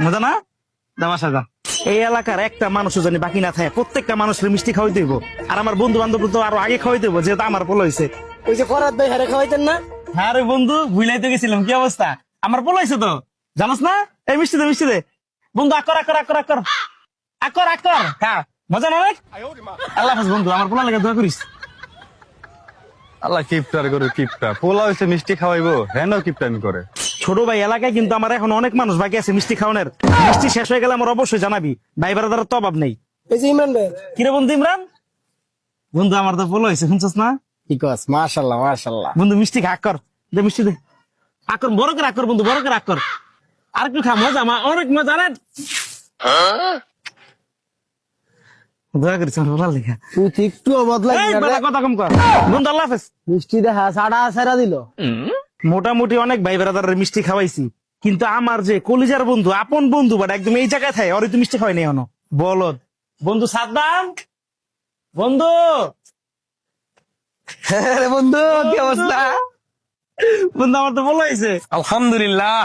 মজা না? দামাশা যা। এই এলাকার একটা মানুষও জানি বাকি না থাকে, প্রত্যেকটা মানুষের মিষ্টি খাওয়াই দেবো। আর আমার বন্ধু বান্ধব তো আরো আগে খাওয়াই দেবো, যেহেতু আমার পোলো হয়েছে। ওই যে ফরাদ ভাই হারে খাওয়াইতেন না? হ্যাঁ রে বন্ধু, ভুলাইতে গেছিলাম। কি অবস্থা? আমার পোলো হয়েছে তো, জানোস না? এই মিষ্টি দে, মিষ্টি দে বন্ধু। আকর আকর আকর আকর আকর আকর খা, মজা না অনেক? আল্লাহ হাফেজ বন্ধু, আমার পোলা লেগে দোয়া করিস। আল্লাহ কিপটার করে কিপটা পোলা হয়েছে মিষ্টি খাওয়াইবো, হ্যাঁ কিপটামি করে। ছোট ভাই, এলাকায় কিন্তু আমার এখন অনেক মানুষ বাকি আছে মিষ্টি খাওয়ানোর। মিষ্টি শেষ হয়ে গেলে আমার অবশ্যই জানাবি, ভাই বেড়াদার তো অভাব নেই। এই যে ইমরান ভাই। কিরে বন্ধু ইমরান, বন্ধু আমার তো পোলো হয়েছে, শুনছস না? কি কস? মাশাআল্লাহ মাশাআল্লাহ। বন্ধু মিষ্টি খা, আকর দে, মিষ্টি দে। আকর বড় করে আকর বন্ধু, বড় করে আকর। আর একটু খা, মজা অনেক মজা রে। দয়া করিস আমার পোলা লেখা। তুই একটু বদলাই এই বেটা, কথা কম কর বন্ধু। আল্লাহ হাফেজ। মিষ্টি দেখা সাড়া সারা দিল। মোটামুটি অনেক ভাই বেড়াদারের মিষ্টি খাওয়াইছি, কিন্তু আমার যে কলিজার বন্ধু, আপন বন্ধু, বাট একদম এই জায়গায় থাকে, ওর তো মিষ্টি খাওয়াই নেই এখনো। বলদ বন্ধু সাদ্দাম, বন্ধু বন্ধু কি অবস্থা? বন্ধু আমার তো বলা হয়েছে। আলহামদুলিল্লাহ।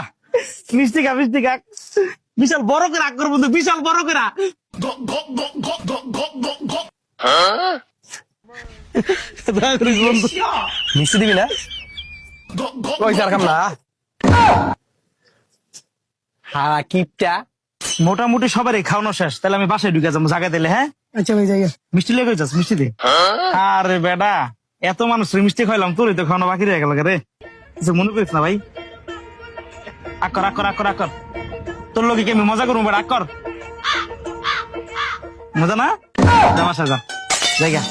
মিষ্টি খা, মিষ্টি খা। বিশাল বড় করে আগ কর বন্ধু, বিশাল বড় করে। দয়া করিস বন্ধু। মিষ্টি দিবি না? পয়সা রাখাম না। হ্যাঁ কিপটা। মোটামুটি সবারই খাওয়ানো শেষ, তাহলে আমি বাসায় ঢুকে যাবো জায়গা দিলে। হ্যাঁ আচ্ছা ভাই যাই। মিষ্টি লেগে যাস, মিষ্টি দে। আরে বেটা, এত মানুষ মিষ্টি খাইলাম, তোরই তো খাওয়ানো বাকি রয়ে গেল রে। কিছু মনে করিস না ভাই। আকর আকর আকর আকর, তোর লোকে কি আমি মজা করবো বেটা? আকর, মজা না? জামা সাজা জায়গা।